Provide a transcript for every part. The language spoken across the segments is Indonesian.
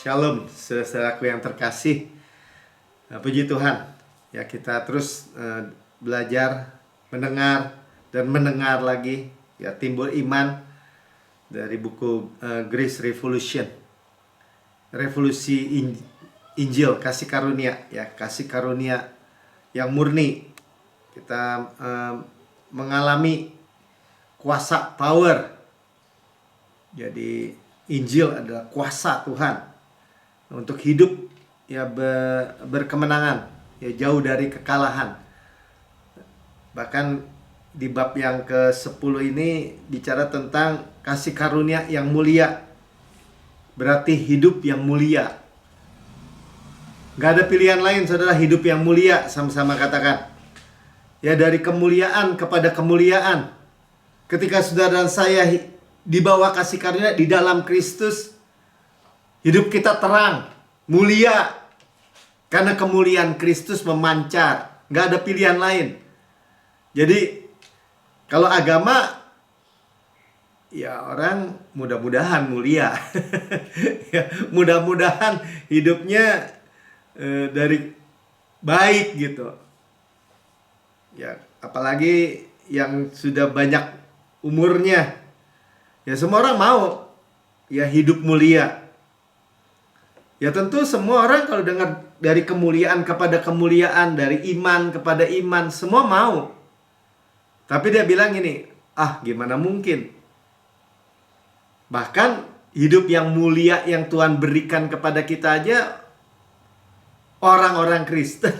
Shalom, saudaraku yang terkasih. Puji Tuhan. Ya, kita terus belajar, mendengar dan mendengar lagi. Ya, timbul iman dari buku Grace Revolution. Revolusi Injil, kasih karunia, ya, kasih karunia yang murni. Kita mengalami kuasa power. Jadi Injil adalah kuasa Tuhan untuk hidup ya berkemenangan, ya jauh dari kekalahan. Bahkan di bab yang ke-10 ini bicara tentang kasih karunia yang mulia. Berarti hidup yang mulia. Gak ada pilihan lain, saudara, hidup yang mulia. Sama-sama katakan. Ya, dari kemuliaan kepada kemuliaan. Ketika saudara dan saya dibawa kasih karunia di dalam Kristus, hidup kita terang, mulia. Karena kemuliaan Kristus memancar. Gak ada pilihan lain. Jadi, kalau agama, ya orang mudah-mudahan mulia. Ya, mudah-mudahan hidupnya dari baik gitu. Ya, apalagi yang sudah banyak umurnya. Ya, semua orang mau ya hidup mulia. Ya, tentu semua orang kalau dengar dari kemuliaan kepada kemuliaan, dari iman kepada iman, semua mau. Tapi dia bilang ini, gimana mungkin? Bahkan hidup yang mulia yang Tuhan berikan kepada kita aja, orang-orang Kristen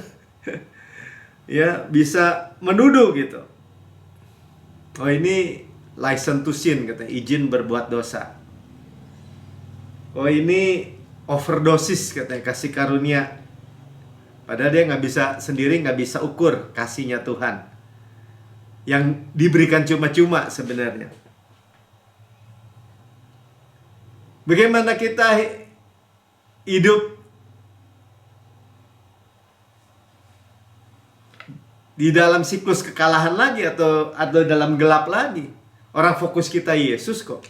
ya bisa menuduh gitu. Oh, ini license to sin, katanya, izin berbuat dosa. Oh, ini overdosis, katanya, kasih karunia. Padahal dia nggak bisa sendiri, nggak bisa ukur kasihnya Tuhan yang diberikan cuma-cuma sebenarnya. Bagaimana kita hidup di dalam siklus kekalahan lagi atau dalam gelap lagi? Orang fokus kita Yesus kok.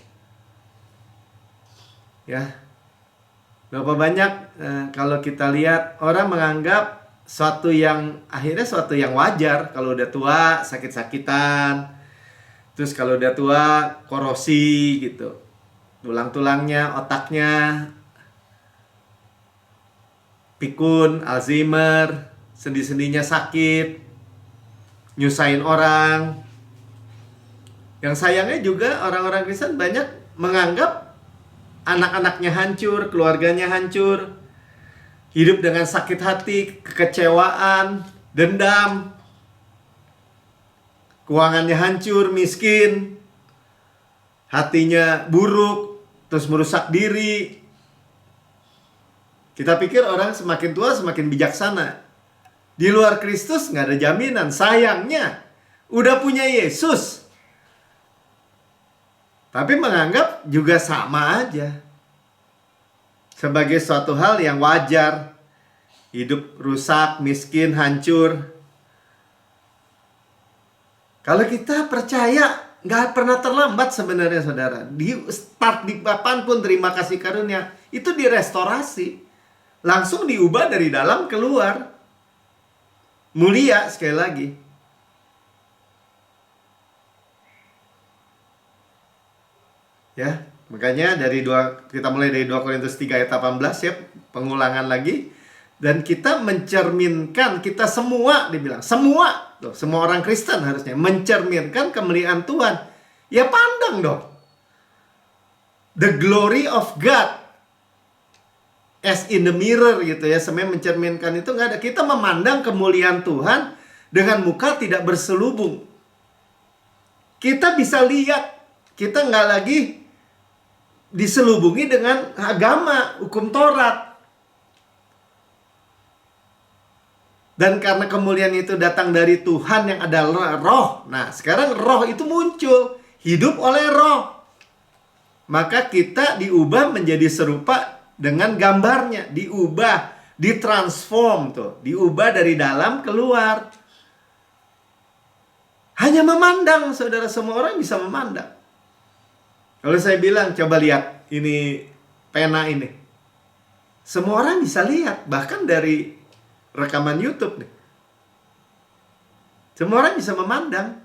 Ya. Berapa banyak kalau kita lihat orang menganggap akhirnya suatu yang wajar kalau udah tua sakit-sakitan. Terus kalau udah tua korosi gitu. Tulang-tulangnya, otaknya pikun, Alzheimer, sendi-sendinya sakit, nyusahin orang. Yang sayangnya juga orang-orang Kristen banyak menganggap anak-anaknya hancur, keluarganya hancur, hidup dengan sakit hati, kekecewaan, dendam, keuangannya hancur, miskin, hatinya buruk, terus merusak diri. Kita pikir orang semakin tua semakin bijaksana. Di luar Kristus nggak ada jaminan. Sayangnya udah punya Yesus, tapi menganggap juga sama aja. Sebagai suatu hal yang wajar. Hidup rusak, miskin, hancur. Kalau kita percaya, nggak pernah terlambat sebenarnya, saudara. Di kapanpun terima kasih karunia, itu direstorasi. Langsung diubah dari dalam keluar. Mulia sekali lagi. Ya, makanya kita mulai dari 2 Korintus 3 ayat 18 ya, pengulangan lagi. Dan kita mencerminkan, kita semua dibilang, semua orang Kristen harusnya mencerminkan kemuliaan Tuhan. Ya pandang dong. The glory of God as in the mirror gitu ya. Sebenarnya mencerminkan itu nggak ada. Kita memandang kemuliaan Tuhan dengan muka tidak berselubung. Kita bisa lihat, kita nggak lagi diselubungi dengan agama, hukum Taurat. Dan karena kemuliaan itu datang dari Tuhan yang adalah roh. Nah, sekarang roh itu muncul. Hidup oleh roh. Maka kita diubah menjadi serupa dengan gambarnya. Diubah, ditransform tuh. Diubah dari dalam keluar. Hanya memandang, saudara, semua orang bisa memandang. Kalau saya bilang, coba lihat ini pena ini. Semua orang bisa lihat, bahkan dari rekaman YouTube nih. Semua orang bisa memandang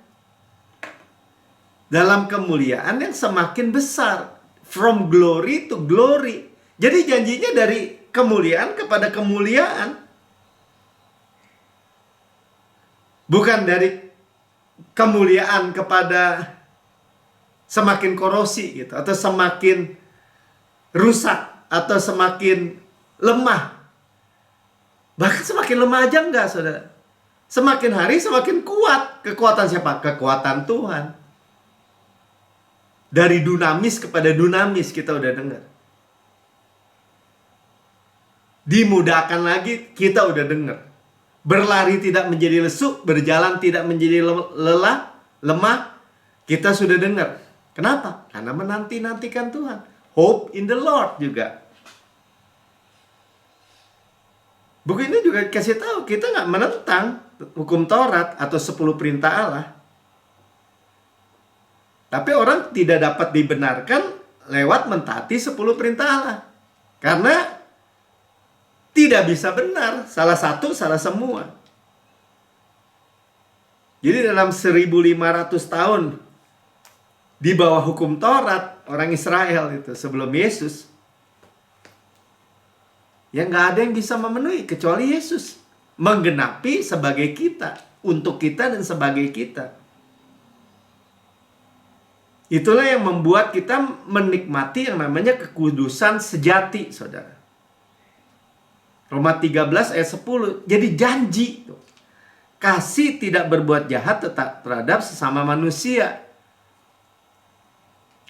dalam kemuliaan yang semakin besar, from glory to glory. Jadi janjinya dari kemuliaan kepada kemuliaan, bukan dari kemuliaan kepada semakin korosi gitu, atau semakin rusak, atau semakin lemah. Bahkan semakin lemah aja enggak, saudara. Semakin hari semakin kuat. Kekuatan siapa? Kekuatan Tuhan. Dari dunamis kepada dunamis kita udah dengar. Dimudahkan lagi kita udah dengar. Berlari tidak menjadi lesu, berjalan tidak menjadi lemah, kita sudah dengar. Kenapa? Karena menanti-nantikan Tuhan. Hope in the Lord juga. Buku ini juga kasih tahu kita nggak menentang hukum Taurat atau 10 perintah Allah. Tapi orang tidak dapat dibenarkan lewat mentaati 10 perintah Allah. Karena tidak bisa benar. Salah satu, salah semua. Jadi dalam 1500 tahun di bawah hukum Taurat, orang Israel itu sebelum Yesus, ya nggak ada yang bisa memenuhi kecuali Yesus. Menggenapi sebagai kita, untuk kita dan sebagai kita. Itulah yang membuat kita menikmati yang namanya kekudusan sejati, saudara. Roma 13 ayat 10. Jadi janji. Kasih tidak berbuat jahat terhadap sesama manusia.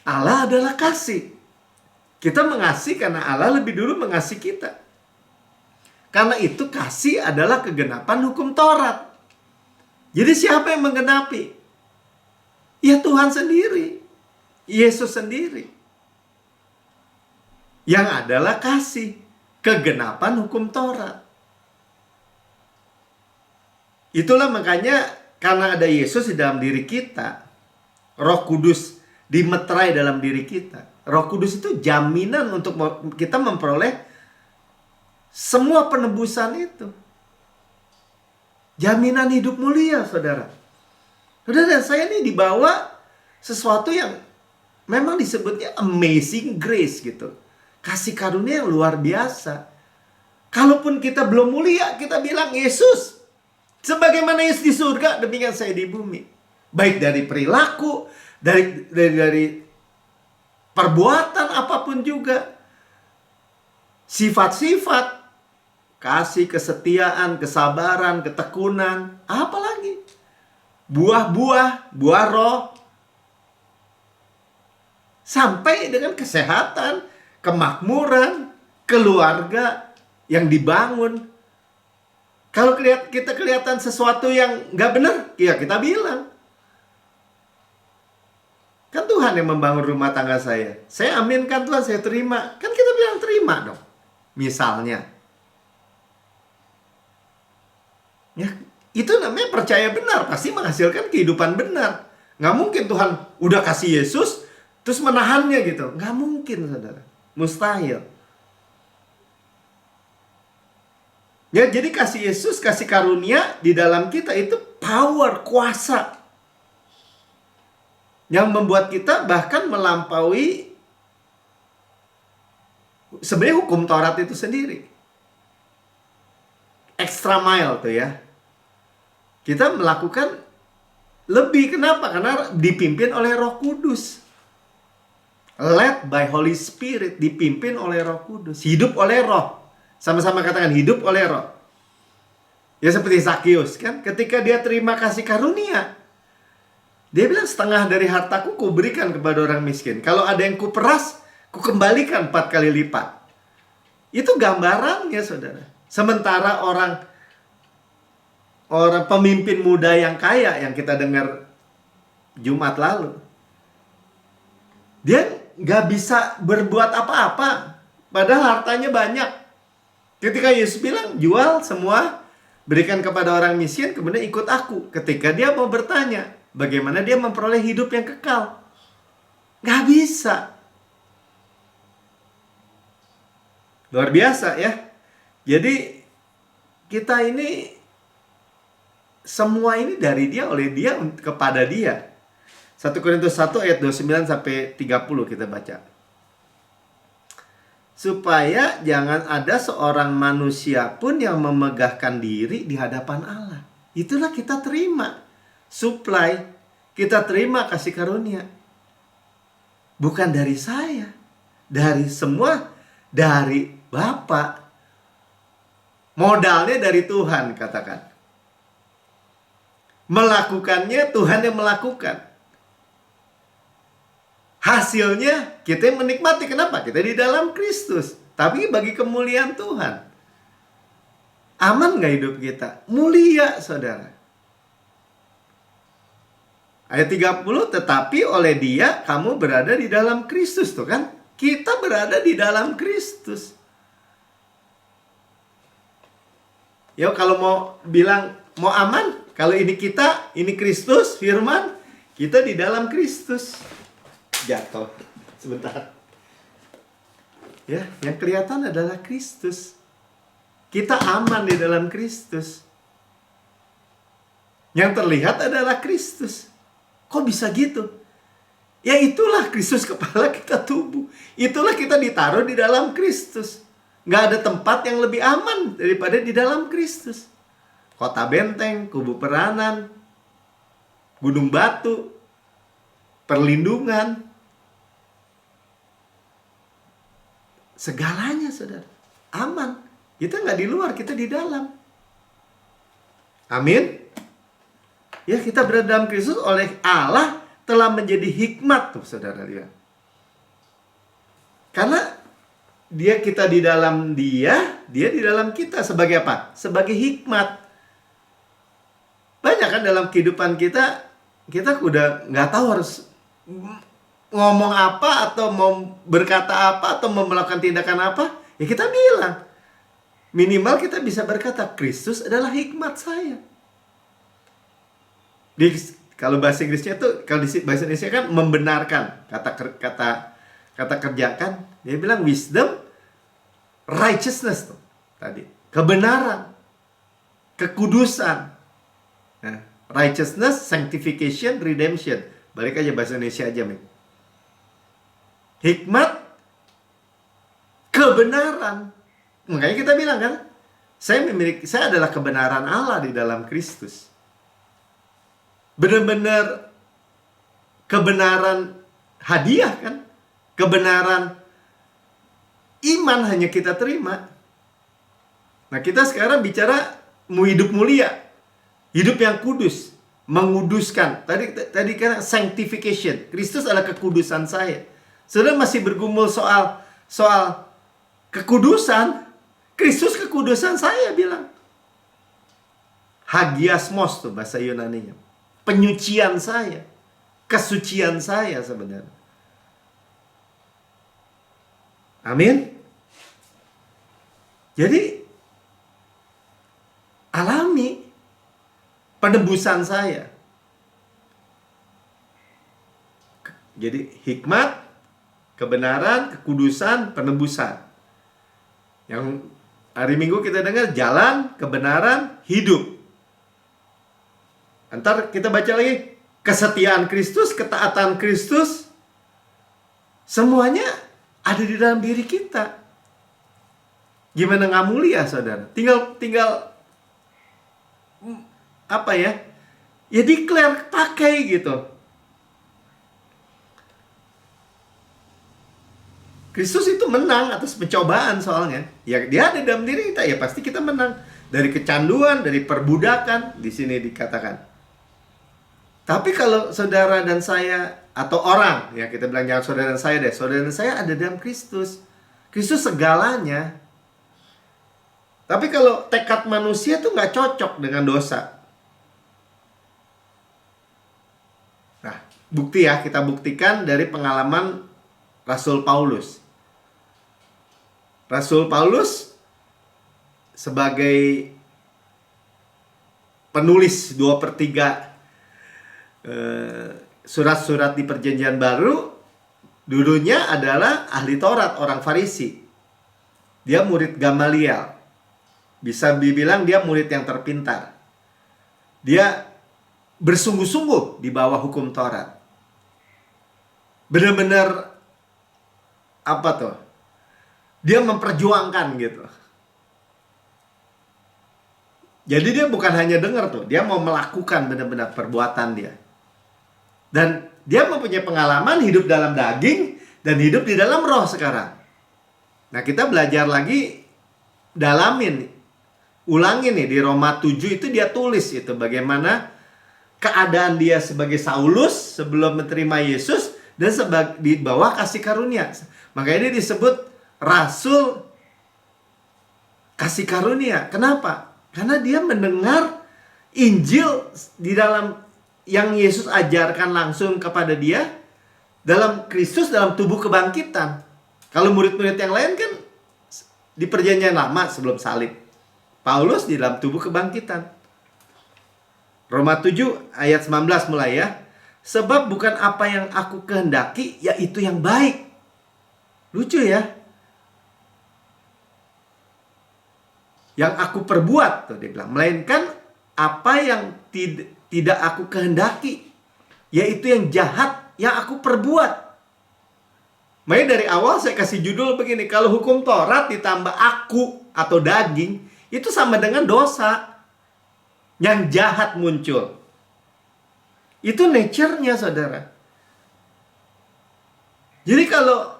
Allah adalah kasih. Kita mengasihi karena Allah lebih dulu mengasihi kita. Karena itu kasih adalah kegenapan hukum Taurat. Jadi siapa yang menggenapi? Ya Tuhan sendiri. Yesus sendiri. Yang adalah kasih. Kegenapan hukum Taurat. Itulah makanya karena ada Yesus di dalam diri kita, Roh Kudus dimeterai dalam diri kita. Roh Kudus itu jaminan untuk kita memperoleh semua penebusan itu. Jaminan hidup mulia, saudara. Saudara, saya ini dibawa sesuatu yang memang disebutnya amazing grace gitu. Kasih karunia yang luar biasa. Kalaupun kita belum mulia, kita bilang Yesus, sebagaimana Yesus di surga, demikian saya di bumi. Baik dari perilaku, dari perbuatan apapun juga. Sifat-sifat, kasih, kesetiaan, kesabaran, ketekunan, apalagi buah-buah, buah roh, sampai dengan kesehatan, kemakmuran, keluarga yang dibangun. Kalau kita kelihatan sesuatu yang nggak benar, ya kita bilang. Kan Tuhan yang membangun rumah tangga saya. Saya aminkan Tuhan, saya terima. Kan kita bilang terima dong. Misalnya. Ya, itu namanya percaya benar. Pasti menghasilkan kehidupan benar. Nggak mungkin Tuhan udah kasih Yesus, terus menahannya gitu. Nggak mungkin, saudara. Mustahil. Ya, jadi kasih Yesus, kasih karunia di dalam kita itu power, kuasa. Yang membuat kita bahkan melampaui sebenarnya hukum Taurat itu sendiri. Extra mile tuh ya. Kita melakukan lebih. Kenapa? Karena dipimpin oleh Roh Kudus. Led by Holy Spirit, dipimpin oleh Roh Kudus, hidup oleh Roh. Sama-sama katakan hidup oleh Roh. Ya seperti Zakius kan, ketika dia terima kasih karunia, dia bilang setengah dari hartaku kuberikan kepada orang miskin. Kalau ada yang kuperas, kukembalikan 4 kali lipat. Itu gambarannya, saudara. Sementara orang pemimpin muda yang kaya yang kita dengar Jumat lalu, dia nggak bisa berbuat apa-apa, padahal hartanya banyak. Ketika Yesus bilang, jual semua, berikan kepada orang miskin, kemudian ikut aku. Ketika dia mau bertanya, bagaimana dia memperoleh hidup yang kekal? Nggak bisa. Luar biasa ya. Jadi kita ini semua ini dari dia, oleh dia, kepada dia. 1 Korintus 1 ayat 29 sampai 30 kita baca. Supaya jangan ada seorang manusia pun yang memegahkan diri di hadapan Allah. Itulah kita terima supply, kita terima kasih karunia. Bukan dari saya, dari semua, dari Bapa. Modalnya dari Tuhan, katakan. Melakukannya Tuhan yang melakukan. Hasilnya kita yang menikmati. Kenapa? Kita di dalam Kristus. Tapi bagi kemuliaan Tuhan. Aman gak hidup kita? Mulia, saudara. Ayat 30, tetapi oleh dia kamu berada di dalam Kristus. Tuh kan? Kita berada di dalam Kristus. Ya, kalau mau bilang mau aman, kalau ini kita, ini Kristus, firman, kita di dalam Kristus. Jatuh sebentar. Ya, yang kelihatan adalah Kristus. Kita aman di dalam Kristus. Yang terlihat adalah Kristus. Kok bisa gitu? Ya itulah Kristus kepala kita tubuh. Itulah kita ditaruh di dalam Kristus. Nggak ada tempat yang lebih aman daripada di dalam Kristus. Kota benteng, kubu peranan, gunung batu, perlindungan. Segalanya, saudara. Aman. Kita nggak di luar, kita di dalam. Amin. Ya, kita berada dalam Kristus oleh Allah telah menjadi hikmat tuh, saudara lihat. Karena kita di dalam dia di dalam kita. Sebagai apa? Sebagai hikmat. Banyak kan dalam kehidupan kita udah nggak tahu harus ngomong apa, atau mau berkata apa, atau mau melakukan tindakan apa. Ya kita bilang. Minimal kita bisa berkata, Kristus adalah hikmat saya. Kalau bahasa Inggrisnya tuh, kalau di bahasa Indonesia kan membenarkan, kata kerjakan. Dia bilang wisdom, righteousness tuh tadi, kebenaran, kekudusan. Nah, righteousness, sanctification, redemption. Balik aja bahasa Indonesia aja, men. Hikmat, kebenaran. Makanya kita bilang kan, saya adalah kebenaran Allah di dalam Kristus. Benar-benar kebenaran hadiah kan? Kebenaran iman hanya kita terima. Nah, kita sekarang bicara mau hidup mulia, hidup yang kudus, menguduskan. Tadi kan sanctification. Kristus adalah kekudusan saya. Saudara masih bergumul soal kekudusan. Kristus kekudusan saya bilang. Hagiasmos tuh bahasa Yunaninya. Penyucian saya. Kesucian saya sebenarnya. Amin. Jadi alami penebusan saya. Jadi hikmat, kebenaran, kekudusan, penebusan. Yang hari Minggu kita dengar jalan, kebenaran, hidup. Ntar kita baca lagi kesetiaan Kristus, ketaatan Kristus. Semuanya ada di dalam diri kita. Gimana nggak mulia, saudara? Tinggal apa ya? Ya declare, pakai gitu. Kristus itu menang atas pencobaan soalnya. Ya dia ada dalam diri kita, ya pasti kita menang. Dari kecanduan, dari perbudakan, di sini dikatakan. Tapi kalau saudara dan saya, atau orang, ya kita bilang jangan saudara dan saya deh. Saudara dan saya ada dalam Kristus. Kristus segalanya. Tapi kalau tekad manusia tuh nggak cocok dengan dosa. Nah, bukti ya, kita buktikan dari pengalaman Rasul Paulus. Rasul Paulus sebagai penulis 2/3 surat-surat di Perjanjian Baru, dulunya adalah ahli Taurat, orang Farisi. Dia murid Gamaliel. Bisa dibilang dia murid yang terpintar. Dia bersungguh-sungguh di bawah hukum Taurat. Benar-benar apa tuh? Dia memperjuangkan gitu. Jadi dia bukan hanya dengar tuh, dia mau melakukan benar-benar perbuatan dia. Dan dia mempunyai pengalaman hidup dalam daging dan hidup di dalam roh sekarang. Nah, kita belajar lagi, dalamin, ulangin nih di Roma 7 itu dia tulis itu bagaimana keadaan dia sebagai Saulus sebelum menerima Yesus dan di bawah kasih karunia. Makanya dia disebut rasul kasih karunia. Kenapa? Karena dia mendengar Injil di dalam yang Yesus ajarkan langsung kepada dia dalam Kristus, dalam tubuh kebangkitan. Kalau murid-murid yang lain kan di perjanjian lama sebelum salib. Paulus di dalam tubuh kebangkitan. Roma 7 ayat 19 mulai ya. Sebab bukan apa yang aku kehendaki, yaitu yang baik. Lucu ya. Yang aku perbuat, tuh dia bilang, melainkan apa yang tidak aku kehendaki, yaitu yang jahat yang aku perbuat. Makanya dari awal saya kasih judul begini, kalau hukum Taurat ditambah aku atau daging, itu sama dengan dosa. Yang jahat muncul. Itu nature-nya, saudara. Jadi kalau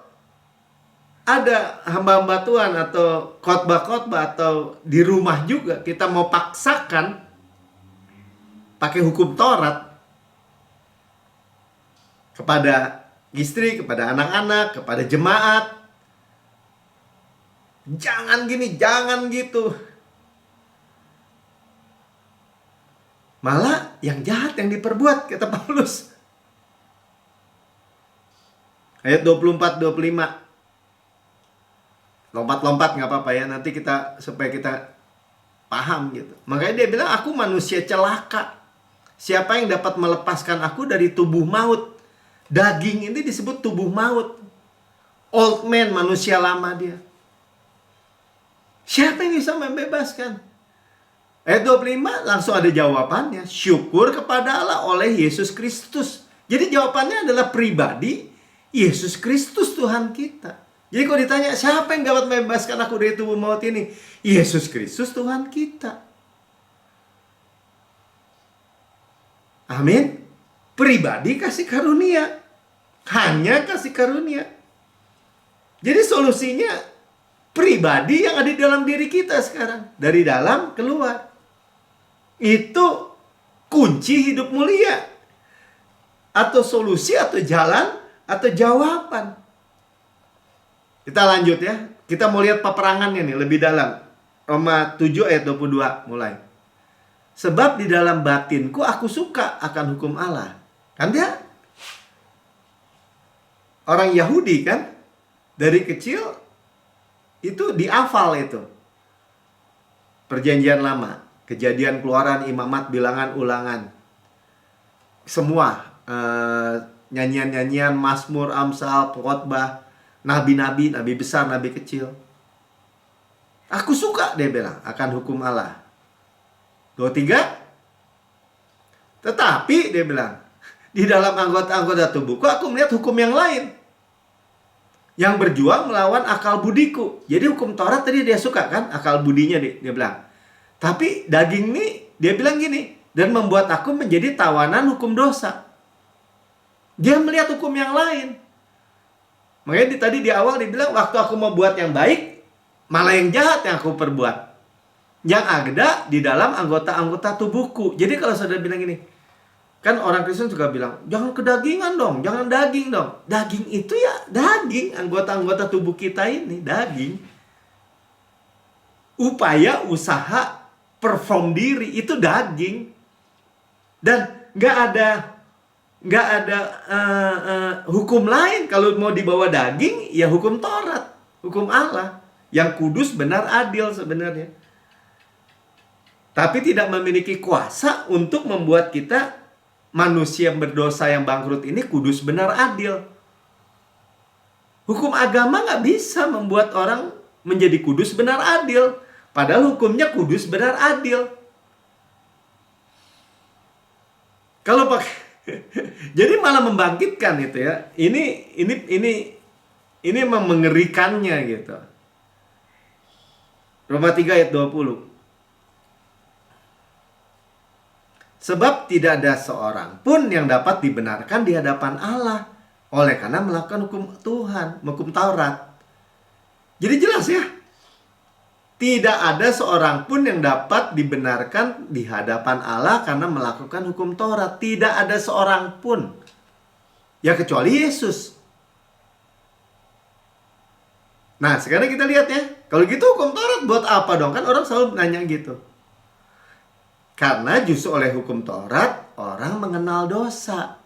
ada hamba-hamba Tuhan atau khotbah-khotbah atau di rumah juga kita mau paksakan pakai hukum Taurat kepada istri, kepada anak-anak, kepada jemaat. Jangan gini, jangan gitu. Malah yang jahat yang diperbuat, kata Paulus. Ayat 24-25. Lompat-lompat nggak apa-apa ya, nanti kita supaya kita paham gitu. Makanya dia bilang, aku manusia celaka. Siapa yang dapat melepaskan aku dari tubuh maut? Daging ini disebut tubuh maut. Old man, manusia lama dia. Siapa yang bisa membebaskan? Ayat 25 langsung ada jawabannya. Syukur kepada Allah oleh Yesus Kristus. Jadi jawabannya adalah pribadi Yesus Kristus Tuhan kita. Jadi kalau ditanya, siapa yang dapat membebaskan aku dari tubuh maut ini? Yesus Kristus Tuhan kita. Amin. Pribadi kasih karunia. Hanya kasih karunia. Jadi solusinya pribadi yang ada di dalam diri kita sekarang. Dari dalam keluar. Itu kunci hidup mulia. Atau solusi, atau jalan, atau jawaban. Kita lanjut ya. Kita mau lihat peperangannya nih lebih dalam. Roma 7 ayat 22 mulai. Sebab di dalam batinku aku suka akan hukum Allah. Kan dia orang Yahudi kan. Dari kecil itu dihafal itu. Perjanjian lama. Kejadian, Keluaran, Imamat, Bilangan, Ulangan. Semua. Nyanyian-nyanyian, Mazmur, Amsal, Khotbah. Nabi-nabi, nabi besar, nabi kecil. Aku suka, dia bilang, akan hukum Allah. 23. Tetapi, dia bilang, di dalam anggota-anggota tubuhku, aku melihat hukum yang lain. Yang berjuang melawan akal budiku. Jadi hukum Taurat tadi dia suka kan, akal budinya dia bilang. Tapi daging ini, dia bilang gini, dan membuat aku menjadi tawanan hukum dosa. Dia melihat hukum yang lain. Makanya tadi di awal dibilang, waktu aku mau buat yang baik, malah yang jahat yang aku perbuat. Yang ada di dalam anggota-anggota tubuhku. Jadi kalau saudara bilang gini, kan orang Kristen juga bilang, jangan kedagingan dong, jangan daging dong. Daging itu ya daging, anggota-anggota tubuh kita ini, daging. Upaya, usaha, perform diri, itu daging. Dan gak ada hukum lain. Kalau mau dibawa daging, ya hukum Taurat, hukum Allah yang kudus, benar, adil sebenarnya. Tapi tidak memiliki kuasa untuk membuat kita manusia berdosa yang bangkrut ini kudus, benar, adil. Hukum agama gak bisa membuat orang menjadi kudus, benar, adil. Padahal hukumnya kudus, benar, adil. Kalau pakai jadi malah membangkitkan itu ya. Ini memang mengerikannya gitu. Roma 3 ayat 20. Sebab tidak ada seorang pun yang dapat dibenarkan di hadapan Allah oleh karena melakukan hukum Tuhan, hukum Taurat. Jadi jelas ya. Tidak ada seorang pun yang dapat dibenarkan di hadapan Allah karena melakukan hukum Taurat. Tidak ada seorang pun. Ya kecuali Yesus. Nah sekarang kita lihat ya. Kalau gitu hukum Taurat buat apa dong? Kan orang selalu nanya gitu. Karena justru oleh hukum Taurat orang mengenal dosa.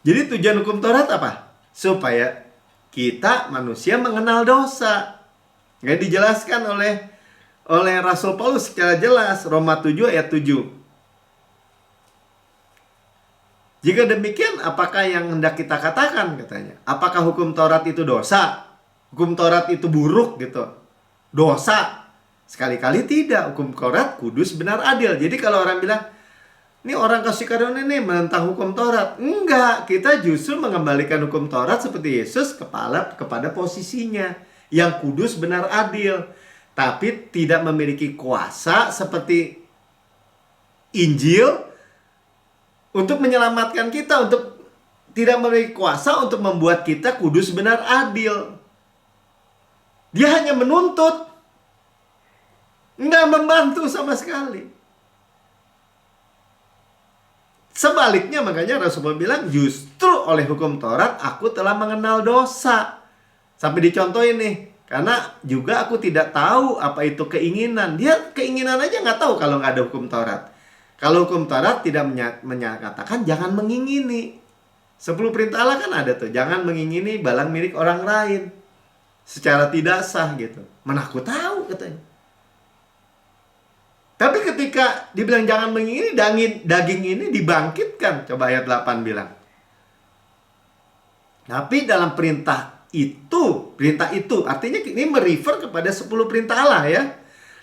Jadi tujuan hukum Taurat apa? Supaya kita manusia mengenal dosa. Nggak dijelaskan oleh Rasul Paulus secara jelas. Roma 7 ayat 7. Jika demikian, apakah yang hendak kita katakan katanya? Apakah hukum Taurat itu dosa? Hukum Taurat itu buruk gitu? Dosa? Sekali-kali tidak. Hukum Taurat kudus, benar, adil. Jadi kalau orang bilang, ini orang kasih karunia nih menentang hukum Taurat. Enggak, kita justru mengembalikan hukum Taurat seperti Yesus kepada posisinya. Yang kudus, benar, adil. Tapi tidak memiliki kuasa seperti Injil untuk menyelamatkan kita. Untuk tidak memiliki kuasa untuk membuat kita kudus, benar, adil. Dia hanya menuntut. Nggak membantu sama sekali. Sebaliknya makanya Rasulullah bilang justru oleh hukum Taurat aku telah mengenal dosa. Sampai dicontohin nih. Karena juga aku tidak tahu apa itu keinginan. Dia keinginan aja nggak tahu kalau nggak ada hukum Taurat. Kalau hukum Taurat tidak menyatakan jangan mengingini. 10 perintah Allah kan ada tuh. Jangan mengingini barang milik orang lain. Secara tidak sah gitu. Mana aku tahu katanya. Tapi ketika dibilang jangan mengingini, daging ini dibangkitkan. Coba ayat 8 bilang. Tapi dalam perintah itu artinya ini merefer kepada 10 perintah Allah ya.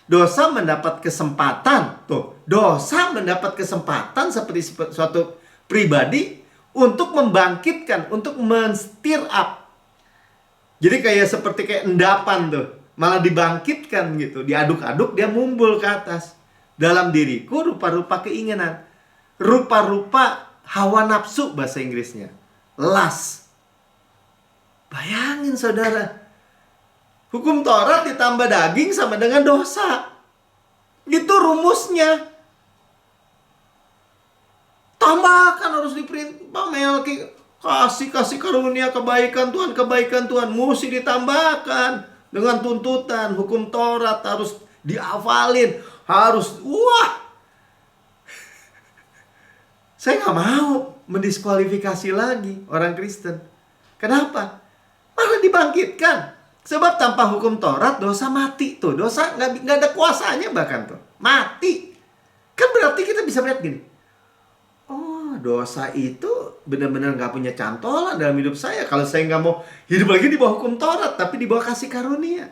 Dosa mendapat kesempatan. Tuh, dosa mendapat kesempatan seperti suatu pribadi untuk membangkitkan, untuk men-stir up. Jadi seperti endapan tuh. Malah dibangkitkan gitu. Diaduk-aduk dia mumbul ke atas. Dalam diriku rupa-rupa keinginan. Rupa-rupa hawa nafsu bahasa Inggrisnya. Lust. Bayangin saudara. Hukum Taurat ditambah daging sama dengan dosa. Itu rumusnya. Tambahkan harus diperintah. Kasih karunia kebaikan Tuhan. Mesti ditambahkan. Dengan tuntutan. Hukum Taurat harus dihafalin. Harus, saya nggak mau mendiskualifikasi lagi orang Kristen. Kenapa? Malah dibangkitkan. Sebab tanpa hukum Taurat dosa mati tuh. Dosa nggak ada kuasanya bahkan tuh. Mati. Kan berarti kita bisa melihat gini. Oh, dosa itu benar-benar nggak punya cantolan dalam hidup saya. Kalau saya nggak mau hidup lagi di bawah hukum Taurat, tapi di bawah kasih karunia.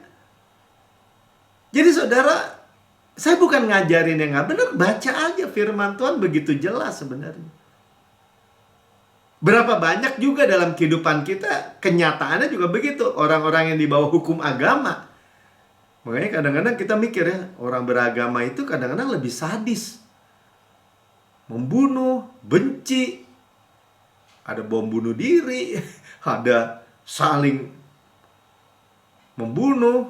Jadi saudara, saya bukan ngajarin yang nggak benar, baca aja firman Tuhan begitu jelas sebenarnya. Berapa banyak juga dalam kehidupan kita, kenyataannya juga begitu. Orang-orang yang di bawah hukum agama. Makanya kadang-kadang kita mikir ya, orang beragama itu kadang-kadang lebih sadis. Membunuh, benci. Ada bom bunuh diri, ada saling membunuh,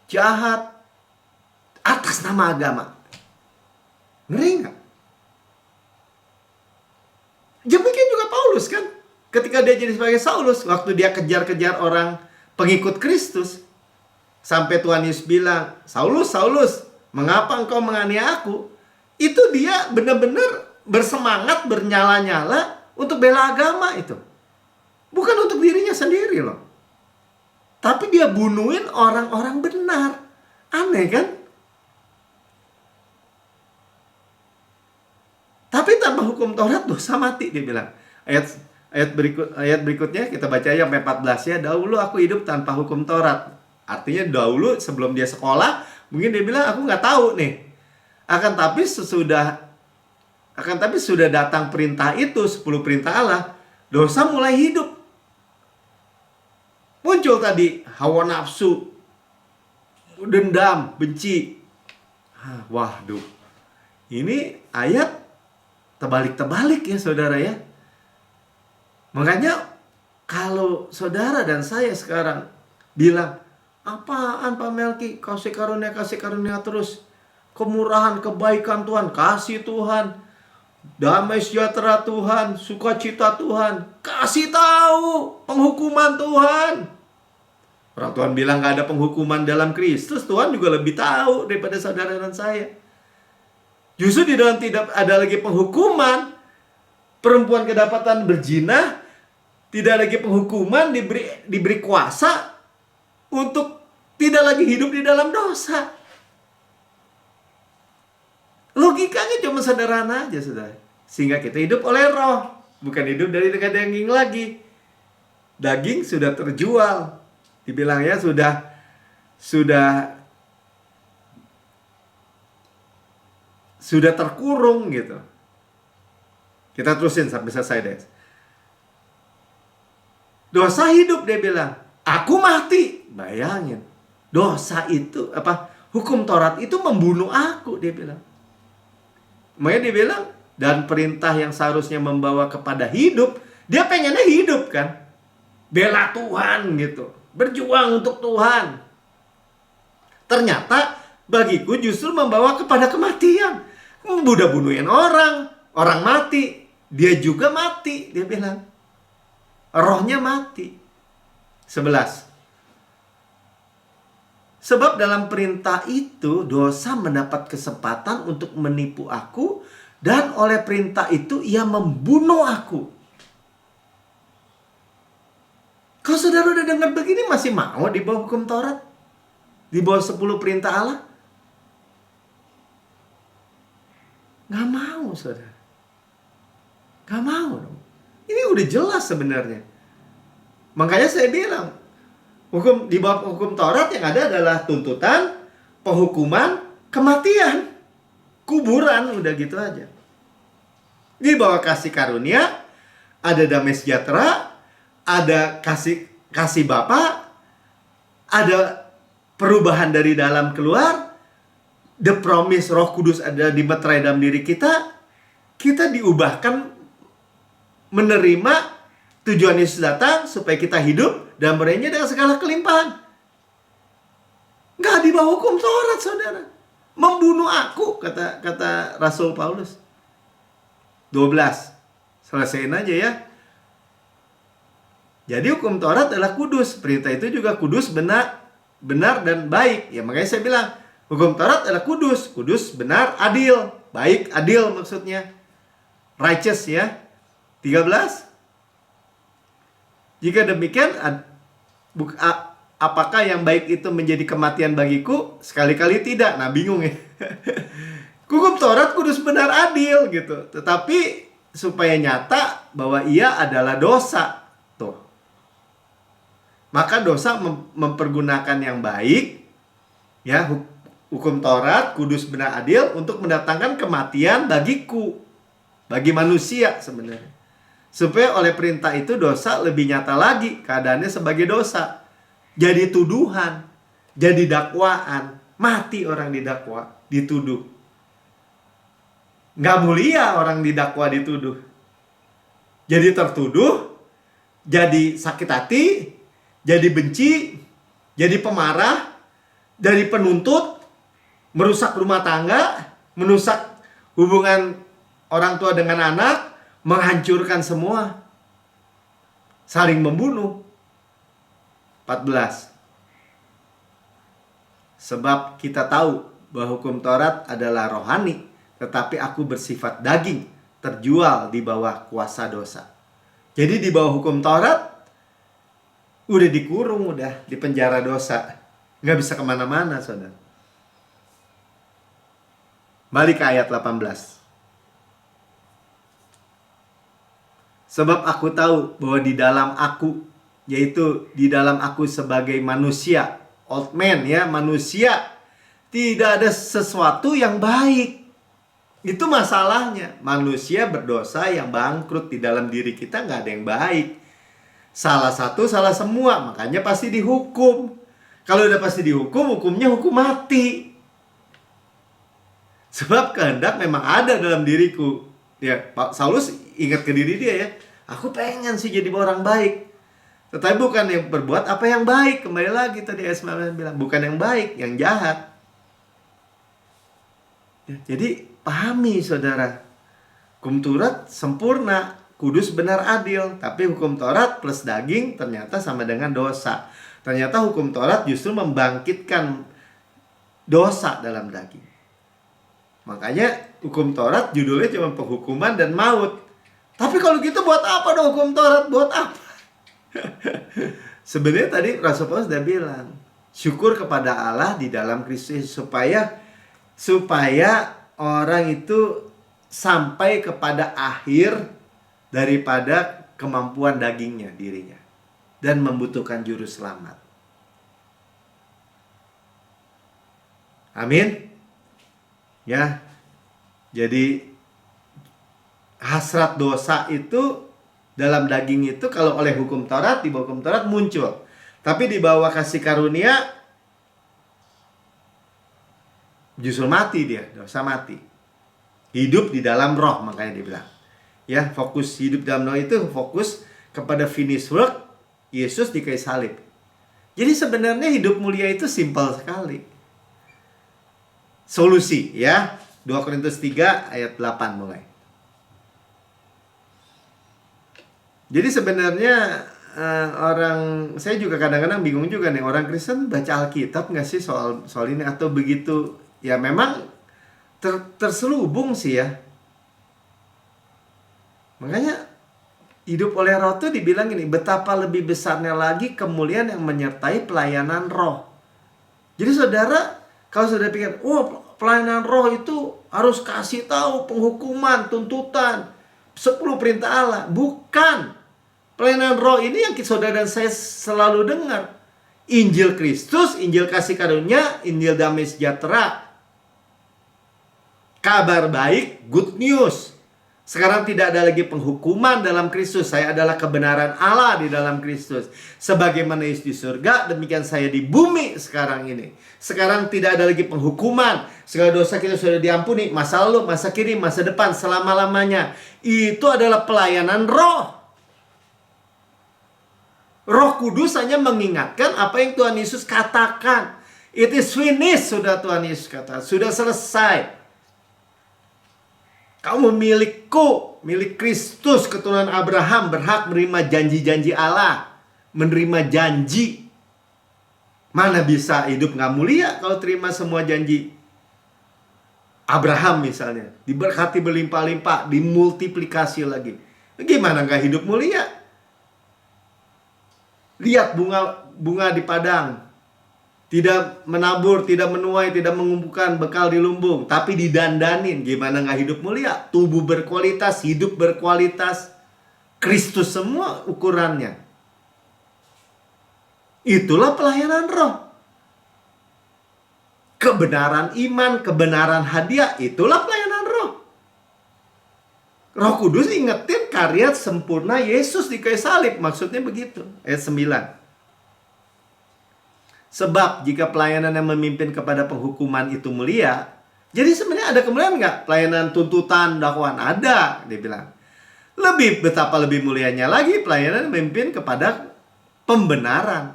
jahat. Atas nama agama. Ngeri nggak? Demikian juga Paulus kan. Ketika dia jadi sebagai Saulus. Waktu dia kejar-kejar orang pengikut Kristus. Sampai Tuhan Yesus bilang, Saulus, Saulus, mengapa engkau menganiaya aku? Itu dia benar-benar bersemangat, bernyala-nyala untuk bela agama itu. Bukan untuk dirinya sendiri loh. Tapi dia bunuhin orang-orang benar. Aneh kan? Tapi tanpa hukum Taurat dosa mati, dia bilang. Ayat Ayat berikutnya kita baca yang 14 ya. Dahulu aku hidup tanpa hukum Taurat. Artinya dahulu sebelum dia sekolah, mungkin dia bilang aku nggak tahu nih. Akan tapi sudah datang perintah itu, 10 perintah Allah, dosa mulai hidup. Muncul tadi hawa nafsu, dendam, benci. Waduh. Ini ayat terbalik-terbalik ya saudara ya. Makanya kalau saudara dan saya sekarang bilang, apaan Pak Melki, kasih karunia terus. Kemurahan, kebaikan Tuhan, kasih Tuhan, damai sejahtera Tuhan, sukacita Tuhan. Kasih tahu penghukuman Tuhan. Orang Tuhan bilang gak ada penghukuman dalam Kristus, Tuhan juga lebih tahu daripada saudara dan saya. Justru di dalam tidak ada lagi penghukuman, perempuan kedapatan berzina, tidak lagi penghukuman, diberi kuasa untuk tidak lagi hidup di dalam dosa. Logikanya cuma sederhana aja, saudara. Sehingga kita hidup oleh roh, bukan hidup dari daging lagi. Daging sudah terjual. Dibilangnya sudah terkurung gitu. Kita terusin sampai selesai deh. Dosa hidup dia bilang, aku mati. Bayangin, dosa itu hukum Taurat itu membunuh aku, dia bilang. Makanya dia bilang, dan perintah yang seharusnya membawa kepada hidup, dia pengennya hidup kan. Bela Tuhan gitu, berjuang untuk Tuhan. Ternyata bagiku justru membawa kepada kematian. Udah bunuhin orang mati, dia juga mati, dia bilang. Rohnya mati. 11. Sebab dalam perintah itu dosa mendapat kesempatan untuk menipu aku, dan oleh perintah itu ia membunuh aku. Kalau saudara udah dengar begini masih mau di bawah hukum Taurat? Di bawah 10 perintah Allah? Gak mau, saudara. Gak mau dong. Ini udah jelas sebenarnya. Makanya saya bilang, di bawah hukum Taurat yang ada adalah tuntutan, penghukuman, kematian, kuburan, udah gitu aja. Di bawah kasih karunia, ada damai sejahtera, ada kasih Bapa, ada perubahan dari dalam keluar, the promise Roh Kudus ada dimeterai dalam diri kita. Kita diubahkan menerima tujuan Yesus datang supaya kita hidup dan berenyah dengan segala kelimpahan. Nggak di bawah hukum Taurat, saudara. Membunuh aku, kata Rasul Paulus. 12. Selesaiin aja ya. Jadi hukum Taurat adalah kudus. Perintah itu juga kudus, benar dan baik. Ya makanya saya bilang, hukum Taurat adalah kudus. Kudus, benar, adil. Baik, adil maksudnya. Righteous ya. 13. Jika demikian, apakah yang baik itu menjadi kematian bagiku? Sekali-kali tidak. Nah, bingung ya. Hukum Taurat kudus, benar, adil gitu. Tetapi supaya nyata bahwa ia adalah dosa. Tuh. Maka dosa mempergunakan yang baik, ya, hukum Taurat kudus, benar, adil untuk mendatangkan kematian bagiku, bagi manusia sebenarnya. Supaya oleh perintah itu dosa lebih nyata lagi keadaannya sebagai dosa. Jadi tuduhan, jadi dakwaan, mati orang didakwa, dituduh. Nggak mulia orang didakwa, dituduh. Jadi tertuduh, jadi sakit hati, jadi benci, jadi pemarah, jadi penuntut, merusak rumah tangga, merusak hubungan orang tua dengan anak, menghancurkan semua, saling membunuh. 14. Sebab kita tahu bahwa hukum Taurat adalah rohani, tetapi aku bersifat daging, terjual di bawah kuasa dosa. Jadi di bawah hukum Taurat, udah dikurung, udah di penjara dosa, nggak bisa kemana-mana, saudara. Balik ke ayat 18. Sebab aku tahu bahwa di dalam aku, yaitu di dalam aku sebagai manusia, old man ya, manusia, tidak ada sesuatu yang baik. Itu masalahnya. Manusia berdosa yang bangkrut, di dalam diri kita nggak ada yang baik. Salah satu, salah semua, makanya pasti dihukum. Kalau udah pasti dihukum, hukumnya hukum mati. Sebab kehendak memang ada dalam diriku. Ya, Pak Saulus ingat ke diri dia ya. Aku pengen sih jadi orang baik. Tetapi bukan yang berbuat apa yang baik. Kembali lagi tadi ayat 9 bilang, bukan yang baik, yang jahat. Ya, jadi pahami saudara, hukum Taurat sempurna, kudus, benar, adil. Tapi hukum Taurat plus daging ternyata sama dengan dosa. Ternyata hukum Taurat justru membangkitkan dosa dalam daging. Makanya hukum Taurat judulnya cuma penghukuman dan maut. Tapi kalau gitu buat apa dong hukum Taurat? Buat apa? Sebenarnya tadi Rasul Paulus sudah bilang, syukur kepada Allah di dalam Kristus supaya orang itu sampai kepada akhir daripada kemampuan dagingnya, dirinya, dan membutuhkan juru selamat. Amin. Ya, jadi hasrat dosa itu dalam daging itu kalau oleh hukum Taurat, di bawah hukum Taurat muncul. Tapi di bawah kasih karunia justru mati dia, dosa mati. Hidup di dalam roh, makanya dia bilang. Ya, fokus hidup dalam roh itu fokus kepada finish work Yesus di kayu salib. Jadi sebenarnya hidup mulia itu simpel sekali. Solusi ya. 2 Korintus 3 ayat 8 mulai. Jadi sebenarnya saya juga kadang-kadang bingung juga nih, orang Kristen baca Alkitab nggak sih soal ini atau begitu? Ya memang terselubung sih ya. Makanya hidup oleh roh itu dibilang ini, betapa lebih besarnya lagi kemuliaan yang menyertai pelayanan roh. Jadi saudara, kalau saudara pikir, pelayanan roh itu harus kasih tahu penghukuman, tuntutan, 10 perintah Allah. Bukan. Pelayanan roh ini yang saudara dan saya selalu dengar. Injil Kristus, Injil kasih karunia, Injil damai sejahtera. Kabar baik, good news. Sekarang tidak ada lagi penghukuman dalam Kristus. Saya adalah kebenaran Allah di dalam Kristus. Sebagaimana Yesus di surga, demikian saya di bumi sekarang ini. Sekarang tidak ada lagi penghukuman. Segala dosa kita sudah diampuni. Masa lalu, masa kini, masa depan, selama-lamanya. Itu adalah pelayanan roh. Roh Kudus hanya mengingatkan apa yang Tuhan Yesus katakan. It is finished, sudah Tuhan Yesus katakan. Sudah selesai. Kamu milikku, milik Kristus, keturunan Abraham, berhak menerima janji-janji Allah. Menerima janji. Mana bisa hidup gak mulia kalau terima semua janji Abraham misalnya. Diberkati berlimpah-limpah, dimultiplikasi lagi. Gimana gak hidup mulia? Lihat bunga di padang. Tidak menabur, tidak menuai, tidak mengumpulkan bekal di lumbung, tapi didandanin. Gimana gak hidup mulia? Tubuh berkualitas, hidup berkualitas. Kristus semua ukurannya. Itulah pelayanan roh. Kebenaran iman, kebenaran hadiah, itulah pelayanan roh. Roh Kudus ingetin karya sempurna Yesus di kayu salib. Maksudnya begitu. Ayat 9. Sebab jika pelayanan yang memimpin kepada penghukuman itu mulia, jadi sebenarnya ada kemuliaan nggak? Pelayanan tuntutan, dakwaan ada, dia bilang. Betapa lebih mulianya lagi pelayanan yang memimpin kepada pembenaran.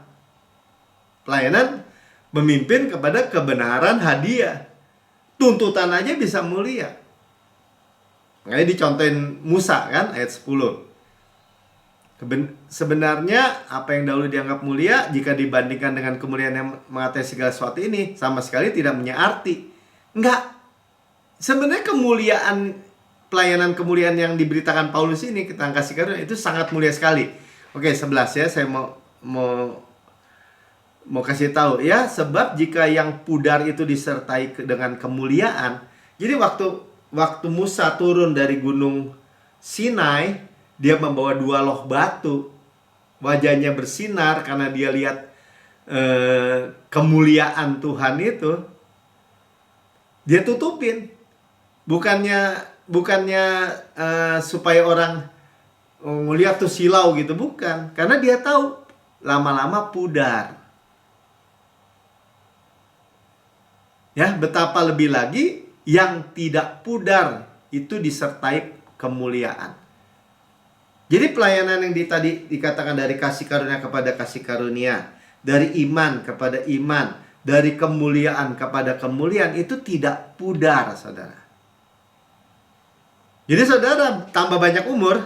Pelayanan memimpin kepada kebenaran hadiah. Tuntutan aja bisa mulia. Makanya dicontohin Musa kan, ayat 10. Sebenarnya apa yang dahulu dianggap mulia, jika dibandingkan dengan kemuliaan yang mengatasi segala sesuatu ini, sama sekali tidak punya arti. Enggak. Sebenarnya pelayanan kemuliaan yang diberitakan Paulus ini, kita kasih karunia, itu sangat mulia sekali. Oke, 11 ya, saya mau kasih tahu ya. Sebab jika yang pudar itu disertai dengan kemuliaan. Jadi waktu Musa turun dari gunung Sinai, dia membawa 2 loh batu. Wajahnya bersinar karena dia lihat kemuliaan Tuhan itu. Dia tutupin. Bukannya supaya orang lihat tuh silau gitu, bukan. Karena dia tahu lama-lama pudar. Ya, betapa lebih lagi yang tidak pudar itu disertai kemuliaan. Jadi pelayanan yang tadi dikatakan dari kasih karunia kepada kasih karunia, dari iman kepada iman, dari kemuliaan kepada kemuliaan, itu tidak pudar, saudara. Jadi saudara tambah banyak umur,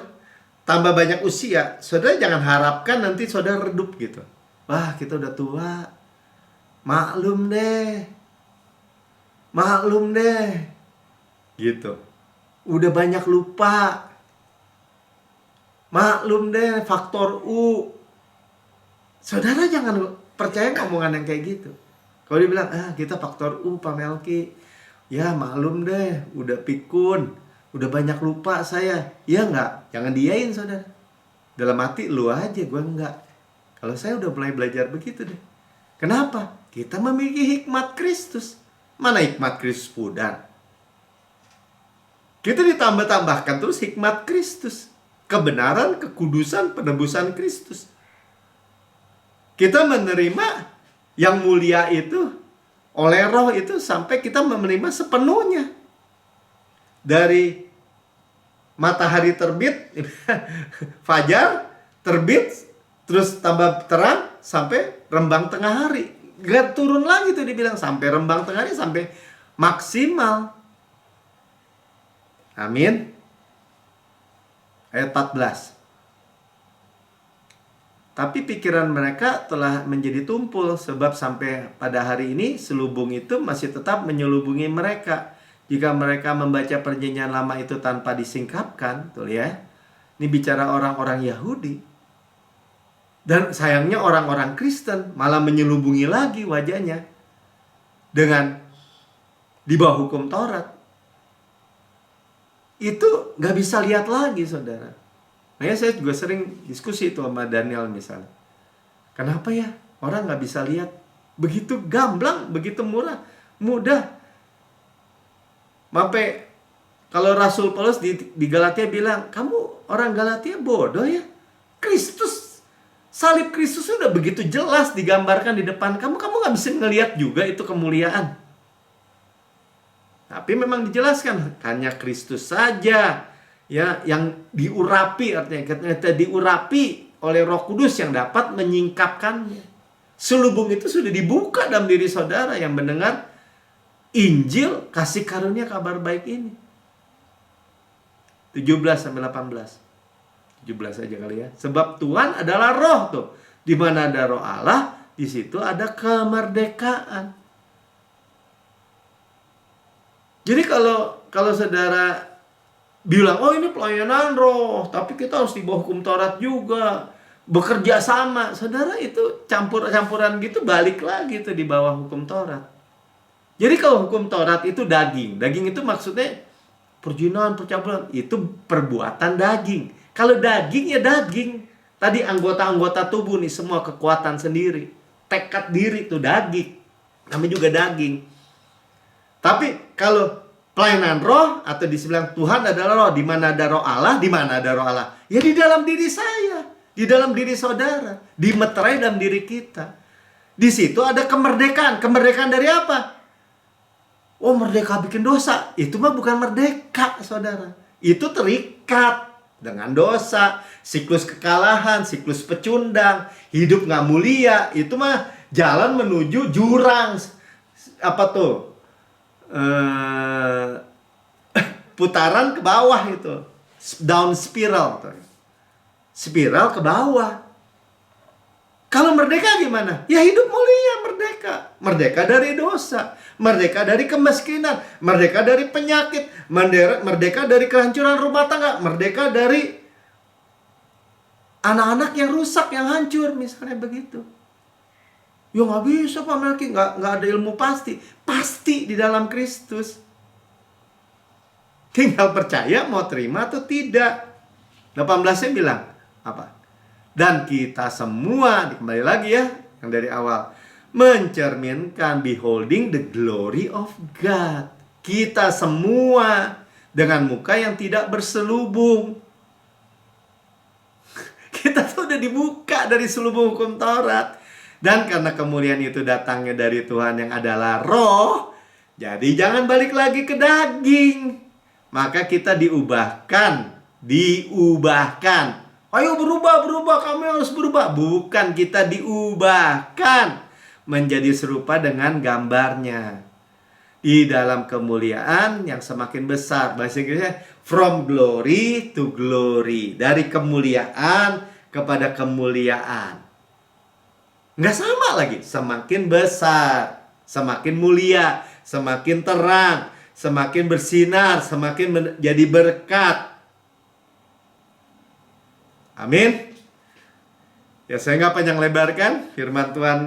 tambah banyak usia, saudara jangan harapkan nanti saudara redup gitu. Wah, kita udah tua, maklum deh, gitu. Udah banyak lupa, maklum deh, faktor U. Saudara jangan percaya omongan yang kayak gitu. Kalau dia bilang, kita faktor U, Pak Melki, ya maklum deh, udah pikun, udah banyak lupa saya. Ya enggak, jangan diain saudara. Dalam hati lu aja, gue enggak. Kalau saya udah mulai belajar begitu deh. Kenapa? Kita memiliki hikmat Kristus. Mana hikmat Kristus pudar? Kita ditambah-tambahkan terus hikmat Kristus. Kebenaran, kekudusan, penebusan Kristus. Kita menerima yang mulia itu oleh Roh itu sampai kita menerima sepenuhnya. Dari matahari terbit, fajar, terbit, terus tambah terang sampai rembang tengah hari. Gak turun lagi tuh dibilang sampai rembang tengah hari, sampai maksimal. Amin. Ayat 14. Tapi pikiran mereka telah menjadi tumpul, sebab sampai pada hari ini selubung itu masih tetap menyelubungi mereka. Jika mereka membaca perjanjian lama itu tanpa disingkapkan, tuh ya. Ini bicara orang-orang Yahudi. Dan sayangnya orang-orang Kristen malah menyelubungi lagi wajahnya dengan di bawah hukum Taurat. Itu gak bisa lihat lagi, saudara. Nah, saya juga sering diskusi itu sama Daniel misalnya. Kenapa ya orang gak bisa lihat? Begitu gamblang, begitu mudah. Sampai kalau Rasul Paulus di Galatia bilang, kamu orang Galatia bodoh ya. Kristus, salib Kristus sudah begitu jelas digambarkan di depan kamu. Kamu gak bisa ngelihat juga itu kemuliaan. Tapi memang dijelaskan, hanya Kristus saja ya yang diurapi, artinya kita diurapi oleh Roh Kudus yang dapat menyingkapkannya. Selubung itu sudah dibuka dalam diri saudara yang mendengar Injil kasih karunia kabar baik ini. 17 sampai 18. 17 aja kali ya. Sebab Tuhan adalah Roh tuh. Di mana ada Roh Allah, di situ ada kemerdekaan. Jadi kalau saudara bilang, oh ini pelayanan Roh, tapi kita harus di bawah hukum Taurat juga, bekerja sama. Saudara, itu campur-campuran gitu, balik lagi tuh di bawah hukum Taurat. Jadi kalau hukum Taurat itu daging itu maksudnya perjinan, percampuran, itu perbuatan daging. Kalau daging ya daging. Tadi anggota-anggota tubuh nih, semua kekuatan sendiri, tekad diri itu daging, namanya juga daging. Tapi kalau pelayanan Roh atau dibilang Tuhan adalah Roh, di mana ada Roh Allah, di mana ada Roh Allah? Ya di dalam diri saya, di dalam diri saudara, dimeterai dalam diri kita. Di situ ada kemerdekaan. Kemerdekaan dari apa? Oh, merdeka bikin dosa. Itu mah bukan merdeka, saudara. Itu terikat dengan dosa, siklus kekalahan, siklus pecundang, hidup gak mulia. Itu mah jalan menuju jurang. Apa tuh? Putaran ke bawah itu, down spiral, spiral ke bawah. Kalau merdeka gimana? Ya hidup mulia, merdeka dari dosa, merdeka dari kemiskinan, merdeka dari penyakit, merdeka dari kehancuran rumah tangga, merdeka dari anak-anak yang rusak, yang hancur, misalnya begitu. Ya nggak bisa Pak Melki, nggak ada ilmu pasti di dalam Kristus. Tinggal percaya mau terima atau tidak. 18-nya bilang apa? Dan kita semua, kembali lagi ya, yang dari awal, mencerminkan beholding the glory of God. Kita semua dengan muka yang tidak berselubung. Kita tuh udah dibuka dari selubung hukum Taurat. Dan karena kemuliaan itu datangnya dari Tuhan yang adalah roh, jadi jangan balik lagi ke daging. Maka kita diubahkan. Ayo berubah, kamu harus berubah. Bukan, kita diubahkan menjadi serupa dengan gambarnya di dalam kemuliaan yang semakin besar. Bahasa Inggrisnya from glory to glory, dari kemuliaan kepada kemuliaan. Nggak sama lagi, semakin besar, semakin mulia, semakin terang, semakin bersinar, semakin menjadi berkat. Amin. Ya, saya nggak panjang lebarkan firman Tuhan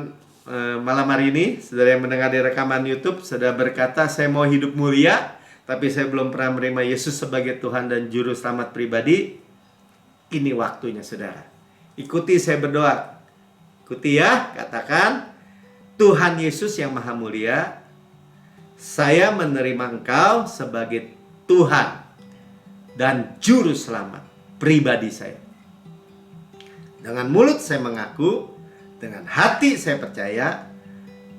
malam hari ini. Saudara yang mendengar di rekaman YouTube, saudara berkata, saya mau hidup mulia, tapi saya belum pernah menerima Yesus sebagai Tuhan dan Juru Selamat pribadi. Ini waktunya, saudara. Ikuti saya berdoa. Ikuti ya, katakan, Tuhan Yesus yang Maha Mulia, saya menerima Engkau sebagai Tuhan dan Juru Selamat pribadi saya. Dengan mulut saya mengaku, dengan hati saya percaya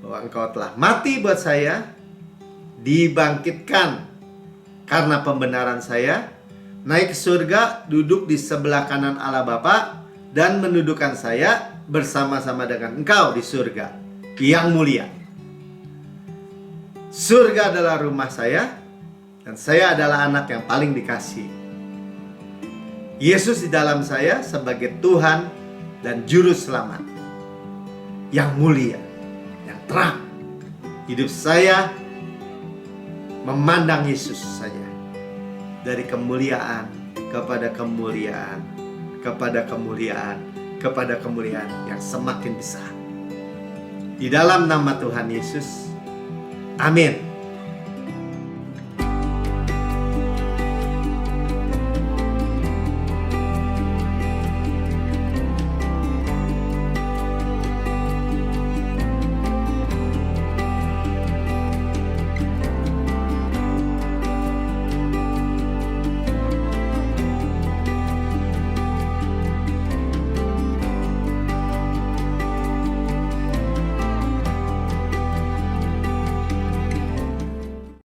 bahwa Engkau telah mati buat saya, dibangkitkan karena pembenaran saya, naik ke surga, duduk di sebelah kanan Allah Bapa, dan mendudukkan saya bersama-sama dengan Engkau di surga yang mulia. Surga adalah rumah saya, dan saya adalah anak yang paling dikasihi. Yesus di dalam saya sebagai Tuhan dan Juru Selamat yang mulia, yang terang. Hidup saya memandang Yesus saja, dari kemuliaan kepada kemuliaan, kepada kemuliaan, kepada kemuliaan yang semakin besar. Di dalam nama Tuhan Yesus, amin.